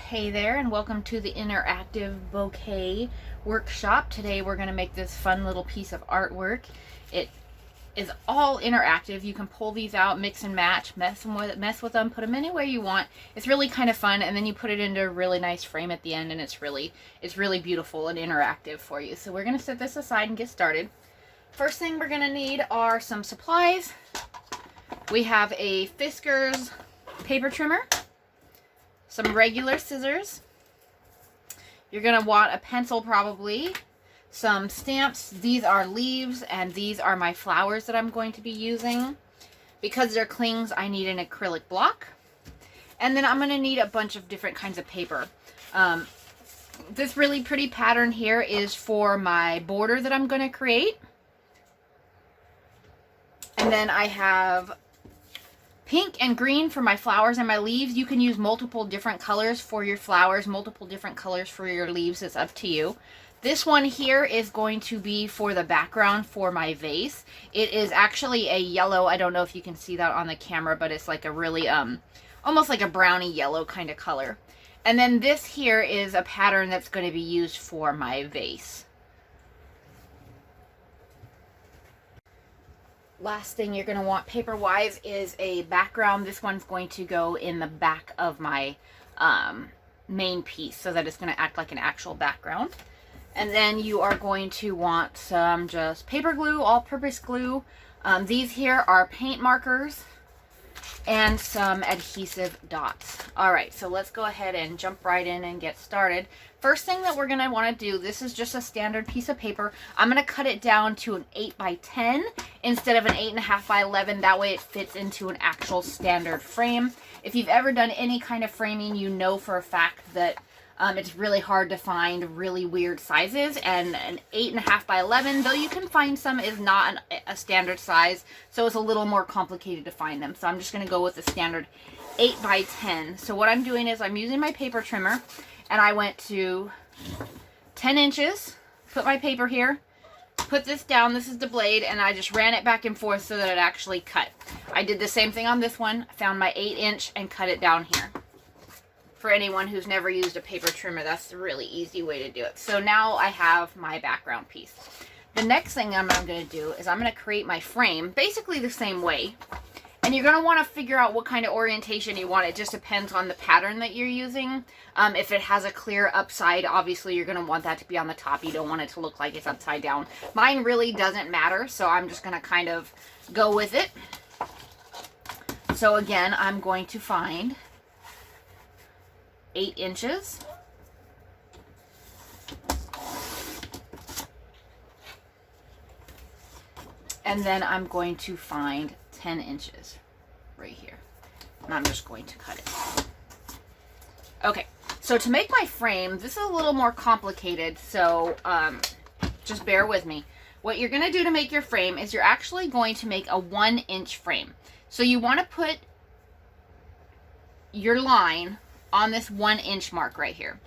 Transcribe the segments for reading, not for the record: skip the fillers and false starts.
Hey there, and welcome to the interactive bouquet workshop. Today we're going to make this fun little piece of artwork. It is all interactive. You can pull these out, mix and match, mess with them, put them any way you want. It's really kind of fun, and then you put it into a really nice frame at the end, and it's really beautiful and interactive for you. So we're going to set this aside and get started. First thing we're going to need are some supplies. We have a Fiskars paper trimmer, some regular scissors. You're going to want a pencil probably, some stamps. These are leaves and these are my flowers that I'm going to be using. Because they're clings, I need an acrylic block. And then I'm going to need a bunch of different kinds of paper. This really pretty pattern here is for my border that I'm going to create. And then I have pink and green for my flowers and my leaves. You can use multiple different colors for your flowers, multiple different colors for your leaves. It's up to you. This one here is going to be for the background for my vase. It is actually a yellow. I don't know if you can see that on the camera, but it's like a really, almost like a browny yellow kind of color. And then this here is a pattern that's going to be used for my vase. Last thing you're going to want paper-wise is a background. This one's going to go in the back of my main piece so that it's going to act like an actual background. And then you are going to want some just paper glue, all-purpose glue. These here are paint markers and some adhesive dots. Alright, so let's go ahead and jump right in and get started. First thing that we're going to want to do, this is just a standard piece of paper. I'm going to cut it down to an 8 by 10 instead of an 8.5 by 11. That way it fits into an actual standard frame. If you've ever done any kind of framing, you know for a fact that it's really hard to find really weird sizes, and an 8.5 by 11, though you can find some, is not a standard size, so it's a little more complicated to find them. So I'm just going to go with the standard 8 by 10. So what I'm doing is I'm using my paper trimmer, and I went to 10 inches, put my paper here, put this down, this is the blade, and I just ran it back and forth so that it actually cut. I did the same thing on this one, found my 8 inch and cut it down here. For anyone who's never used a paper trimmer, that's a really easy way to do it. So now I have my background piece. The next thing I'm going to do is I'm going to create my frame basically the same way. And you're going to want to figure out what kind of orientation you want. It just depends on the pattern that you're using. If it has a clear upside, obviously you're going to want that to be on the top. You don't want it to look like it's upside down. Mine really doesn't matter, so I'm just going to kind of go with it. So again, I'm going to find 8 inches. And then I'm going to find 10 inches right here. And I'm just going to cut it. Okay, so to make my frame, this is a little more complicated, so just bear with me. What you're going to do to make your frame is you're actually going to make a 1-inch frame. So you want to put your line on this 1-inch mark right here.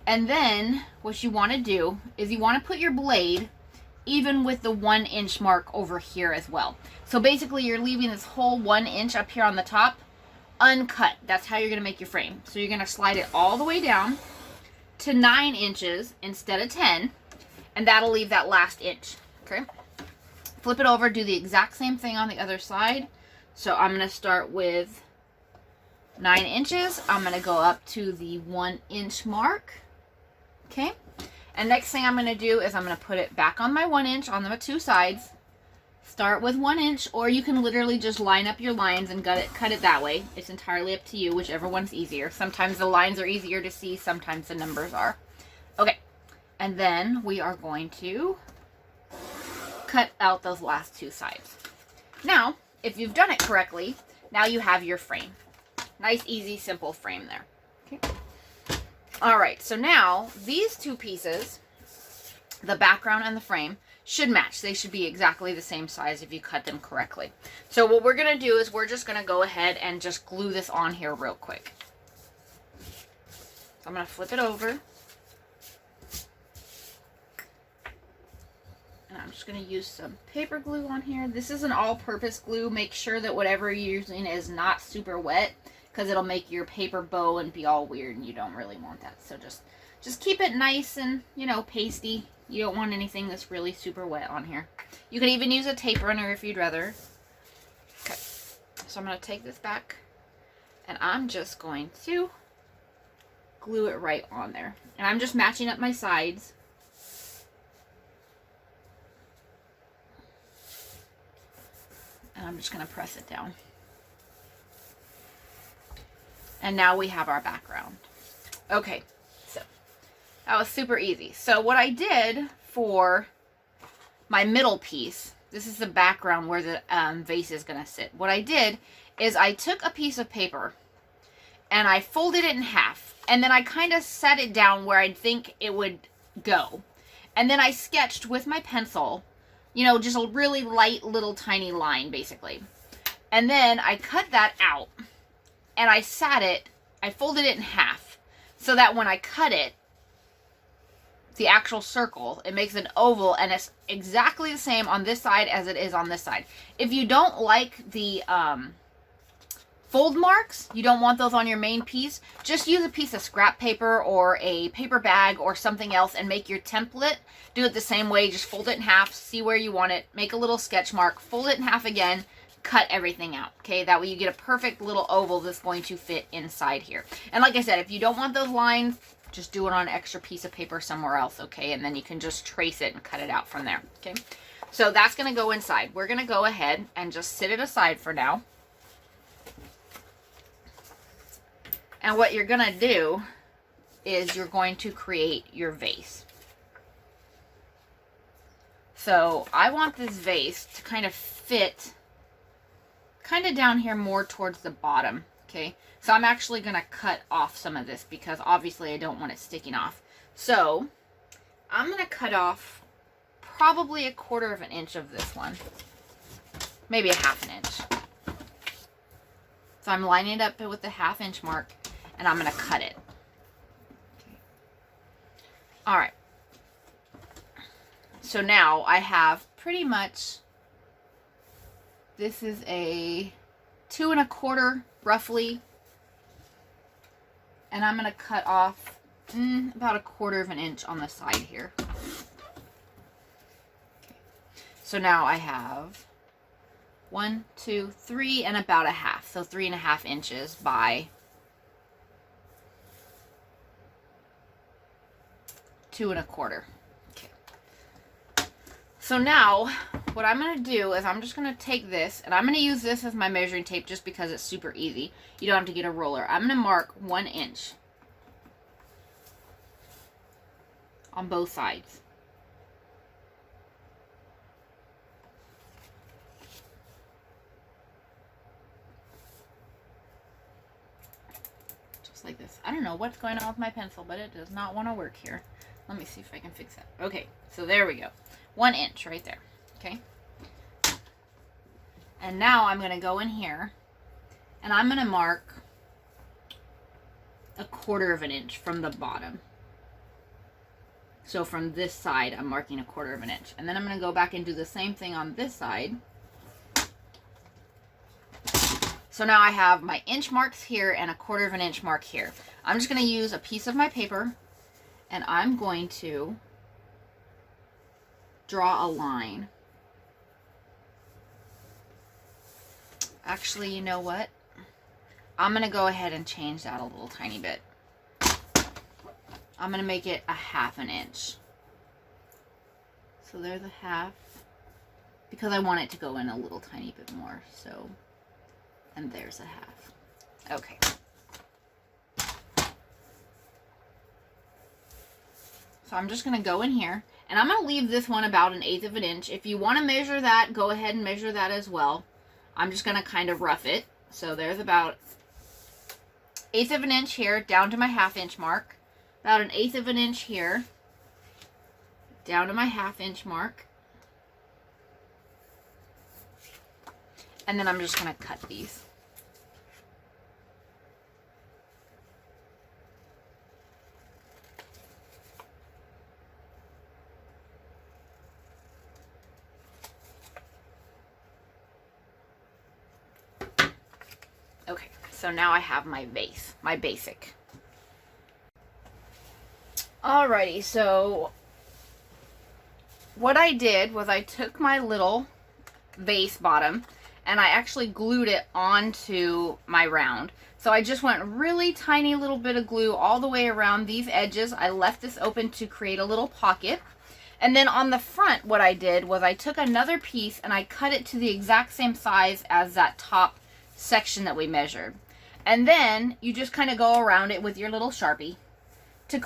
And then what you want to do is you want to put your blade even with the 1-inch mark over here as well. So basically you're leaving this whole 1 inch up here on the top uncut. That's how you're going to make your frame. So you're going to slide it all the way down to 9 inches instead of 10, and that'll leave that last inch. Okay, flip it over, do the exact same thing on the other side. So I'm going to start with 9 inches. I'm going to go up to the 1-inch mark. Okay. And next thing I'm going to do is I'm going to put it back on my 1 inch on the two sides. Start with 1 inch, or you can literally just line up your lines and cut it that way. It's entirely up to you, whichever one's easier. Sometimes the lines are easier to see, sometimes the numbers are. Okay. And then we are going to cut out those last two sides. Now, if you've done it correctly, now you have your frame. Nice, easy, simple frame there. Okay. All right, so now these two pieces, the background and the frame, should match. They should be exactly the same size if you cut them correctly. So what we're going to do is we're just going to go ahead and just glue this on here real quick. So I'm going to flip it over. And I'm just going to use some paper glue on here. This is an all-purpose glue. Make sure that whatever you're using is not super wet, because it'll make your paper bow and be all weird, and you don't really want that. So just keep it nice and, you know, pasty. You don't want anything that's really super wet on here. You can even use a tape runner if you'd rather. Okay, so I'm going to take this back, and I'm just going to glue it right on there. And I'm just matching up my sides. And I'm just going to press it down. And now we have our background. Okay, so that was super easy. So what I did for my middle piece, this is the background where the vase is going to sit. What I did is I took a piece of paper and I folded it in half. And then I kind of set it down where I'd think it would go. And then I sketched with my pencil, you know, just a really light little tiny line basically. And then I cut that out and I folded it in half so that when I cut it, the actual circle, it makes an oval, and it's exactly the same on this side as it is on this side. If you don't like the fold marks, you don't want those on your main piece, just use a piece of scrap paper or a paper bag or something else and make your template. Do it the same way, just fold it in half, see where you want it, make a little sketch mark, fold it in half again, cut everything out, okay? That way you get a perfect little oval that's going to fit inside here. And like I said, if you don't want those lines, just do it on an extra piece of paper somewhere else, okay? And then you can just trace it and cut it out from there, okay? So that's going to go inside. We're going to go ahead and just sit it aside for now. And what you're going to do is you're going to create your vase. So I want this vase to kind of fit kind of down here more towards the bottom, okay? So I'm actually going to cut off some of this because obviously I don't want it sticking off. So I'm going to cut off probably 1/4 of an inch of this one. Maybe 1/2 inch. So I'm lining it up with the 1/2 inch mark and I'm going to cut it. Okay. All right. So now I have pretty much, this is a 2 1/4 roughly. And I'm going to cut off about 1/4 of an inch on the side here. Okay. So now I have 1, 2, 3, and about 1/2. So 3 1/2 inches by 2 1/4. Okay. So now what I'm going to do is I'm just going to take this, and I'm going to use this as my measuring tape just because it's super easy. You don't have to get a ruler. I'm going to mark 1 inch on both sides. Just like this. I don't know what's going on with my pencil, but it does not want to work here. Let me see if I can fix that. Okay, so there we go. 1 inch right there. Okay. And now I'm going to go in here and I'm going to mark 1/4 of an inch from the bottom. So from this side, I'm marking 1/4 of an inch. And then I'm going to go back and do the same thing on this side. So now I have my inch marks here and 1/4 of an inch mark here. I'm just going to use a piece of my paper and I'm going to draw a line. Actually, you know what? I'm going to go ahead and change that a little tiny bit. I'm going to make it 1/2 inch. So there's 1/2. Because I want it to go in a little tiny bit more. So, and there's 1/2. Okay. So I'm just going to go in here. And I'm going to leave this one about 1/8 of an inch. If you want to measure that, go ahead and measure that as well. I'm just going to kind of rough it. So there's about 1/8 of an inch here down to my 1/2 inch mark. About 1/8 of an inch here down to my 1/2 inch mark. And then I'm just going to cut these. Okay, So now I have my vase, my basic. Alrighty, so what I did was I took my little vase bottom and I actually glued it onto my round. So I just went really tiny little bit of glue all the way around these edges. I left this open to create a little pocket. And then on the front, what I did was I took another piece and I cut it to the exact same size as that top section that we measured. And then you just kind of go around it with your little Sharpie to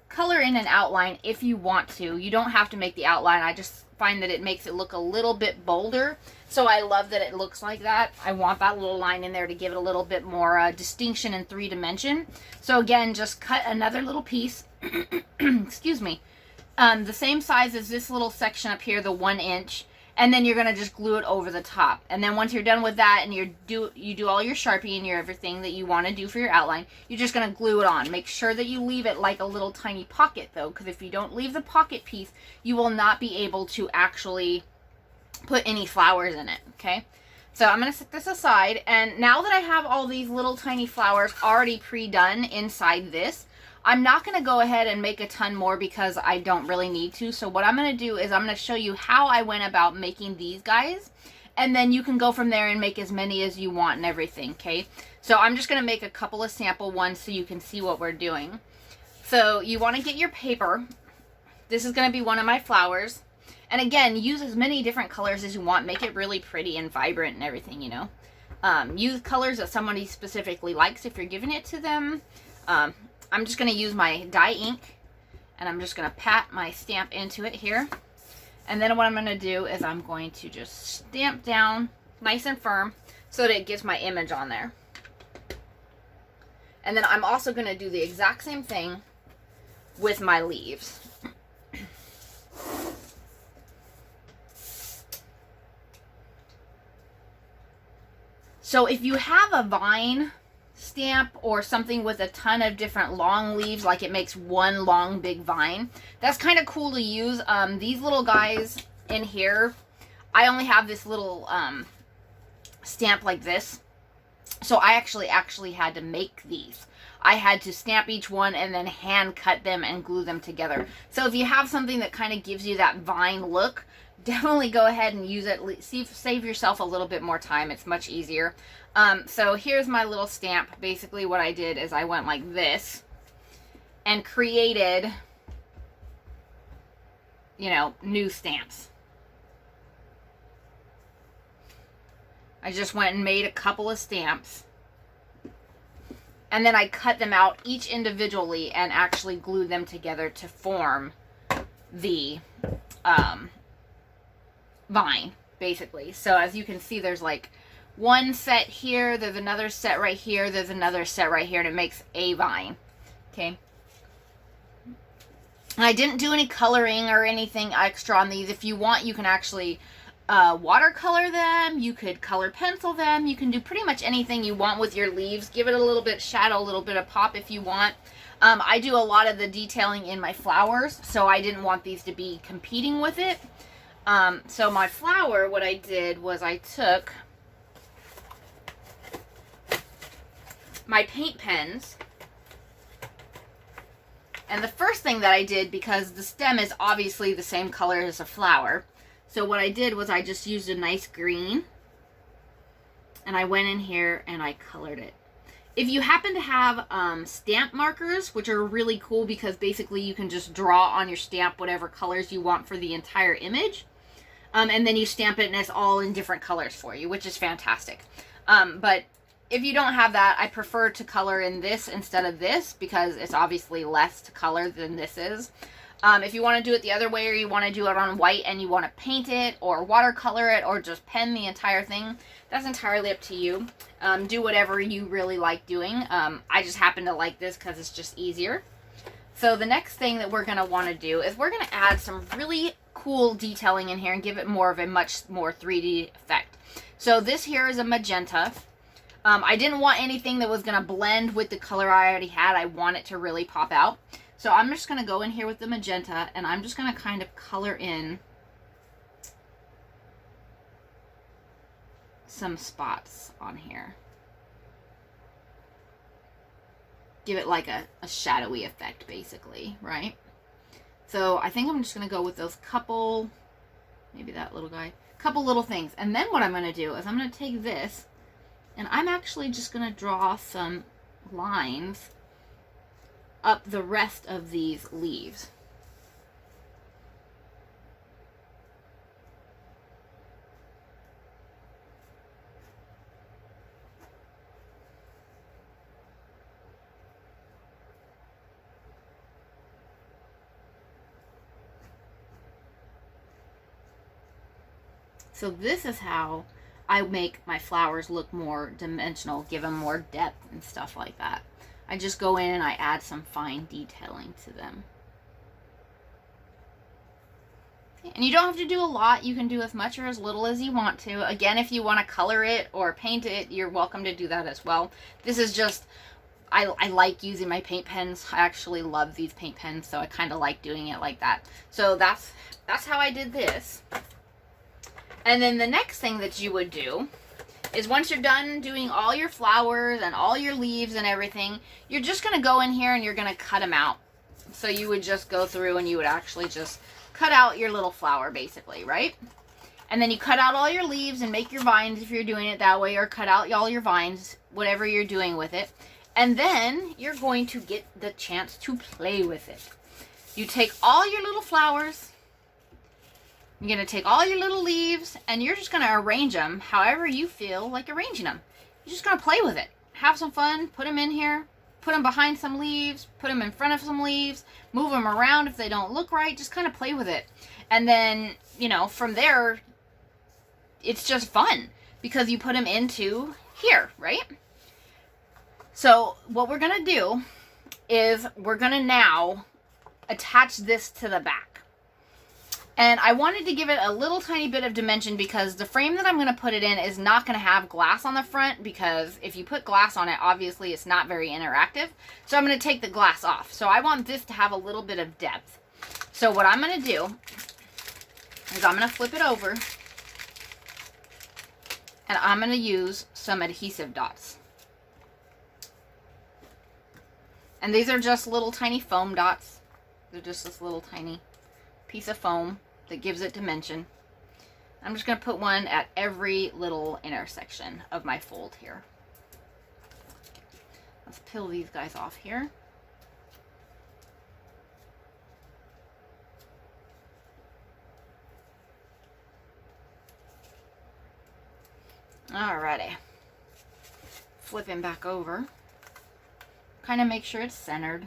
color in an outline if you want to. You don't have to make the outline. I just find that it makes it look a little bit bolder. So I love that it looks like that. I want that little line in there to give it a little bit more distinction in 3-dimension. So again, just cut another little piece. Excuse me. The same size as this little section up here, the 1 inch, and then you're gonna just glue it over the top. And then once you're done with that, and you do all your Sharpie and your everything that you want to do for your outline, you're just gonna glue it on. Make sure that you leave it like a little tiny pocket though, because if you don't leave the pocket piece, you will not be able to actually put any flowers in it. Okay. So I'm gonna set this aside, and now that I have all these little tiny flowers already pre-done inside this, I'm not going to go ahead and make a ton more because I don't really need to. So what I'm going to do is I'm going to show you how I went about making these guys. And then you can go from there and make as many as you want and everything, okay? So I'm just going to make a couple of sample ones so you can see what we're doing. So you want to get your paper. This is going to be one of my flowers. And again, use as many different colors as you want. Make it really pretty and vibrant and everything, you know. Use colors that somebody specifically likes if you're giving it to them. I'm just going to use my dye ink, and I'm just going to pat my stamp into it here. And then what I'm going to do is I'm going to just stamp down nice and firm so that it gets my image on there. And then I'm also going to do the exact same thing with my leaves. So if you have a vine stamp or something with a ton of different long leaves, like it makes one long big vine, that's kind of cool to use. These little guys in here, I only have this little stamp like this, so I actually had to make these. I had to stamp each one and then hand cut them and glue them together. So if you have something that kind of gives you that vine look, definitely go ahead and use it. Save yourself a little bit more time. It's much easier. So here's my little stamp. Basically what I did is I went like this and created, you know, new stamps. I just went and made a couple of stamps. And then I cut them out each individually and actually glued them together to form the vine, basically. So as you can see, there's like one set here, there's another set right here, there's another set right here, and it makes a vine. Okay. I didn't do any coloring or anything extra on these. If you want, you can actually watercolor them, you could color pencil them, you can do pretty much anything you want with your leaves. Give it a little bit of shadow, a little bit of pop if you want. I do a lot of the detailing in my flowers, so I didn't want these to be competing with it. So my flower, what I did was I took my paint pens, and the first thing that I did, because the stem is obviously the same color as a flower, so what I did was I just used a nice green, and I went in here and I colored it. If you happen to have stamp markers, which are really cool because basically you can just draw on your stamp whatever colors you want for the entire image, and then you stamp it and it's all in different colors for you, which is fantastic. But if you don't have that, I prefer to color in this instead of this because it's obviously less to color than this is. If you want to do it the other way, or you want to do it on white and you want to paint it or watercolor it or just pen the entire thing, that's entirely up to you. Do whatever you really like doing. I just happen to like this because it's just easier. So the next thing that we're going to want to do is we're going to add some really cool detailing in here and give it more of a much more 3D effect. So this here is a magenta. I didn't want anything that was going to blend with the color I already had. I want it to really pop out. So I'm just going to go in here with the magenta, and I'm just going to kind of color in some spots on here. give it like a shadowy effect, basically, right? So I think I'm just going to go with those couple, maybe that little guy, couple little things. And then what I'm going to do is I'm going to take this, and I'm actually just going to draw some lines up the rest of these leaves. So this is how I make my flowers look more dimensional, give them more depth and stuff like that. I just go in and I add some fine detailing to them. And you don't have to do a lot. You can do as much or as little as you want to. Again, if you want to color it or paint it, you're welcome to do that as well. This is just, I like using my paint pens. I actually love these paint pens, so I kind of like doing it like that. So that's how I did this. And then the next thing that you would do is once you're done doing all your flowers and all your leaves and everything, you're just going to go in here and you're going to cut them out. So you would just go through and you would actually just cut out your little flower, basically, right? And then you cut out all your leaves and make your vines if you're doing it that way, or cut out all your vines, whatever you're doing with it. And then you're going to get the chance to play with it. You take all your little flowers, you're going to take all your little leaves, and you're just going to arrange them however you feel like arranging them. You're just going to play with it. Have some fun. Put them in here. Put them behind some leaves. Put them in front of some leaves. Move them around if they don't look right. Just kind of play with it. And then, you know, from there, it's just fun because you put them into here, right? So what we're going to do is we're going to now attach this to the back. And I wanted to give it a little tiny bit of dimension because the frame that I'm going to put it in is not going to have glass on the front, because if you put glass on it, obviously it's not very interactive. So I'm going to take the glass off. So I want this to have a little bit of depth. So what I'm going to do is I'm going to flip it over, and I'm going to use some adhesive dots. And these are just little tiny foam dots. They're just this little tiny piece of foam that gives it dimension. I'm just going to put one at every little intersection of my fold here. Let's peel these guys off here. Alrighty. Flipping back over. Kind of make sure it's centered.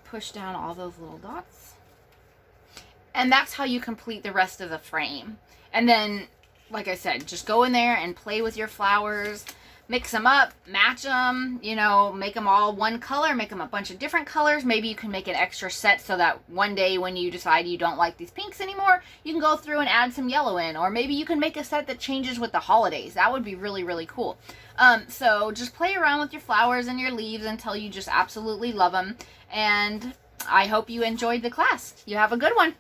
Push down all those little dots. And that's how you complete the rest of the frame. And then, like I said, just go in there and play with your flowers. Mix them up, match them, you know, make them all one color, make them a bunch of different colors. Maybe you can make an extra set so that one day when you decide you don't like these pinks anymore, you can go through and add some yellow in. Or maybe you can make a set that changes with the holidays. That would be really, really cool. So just play around with your flowers and your leaves until you just absolutely love them. And I hope you enjoyed the class. You have a good one.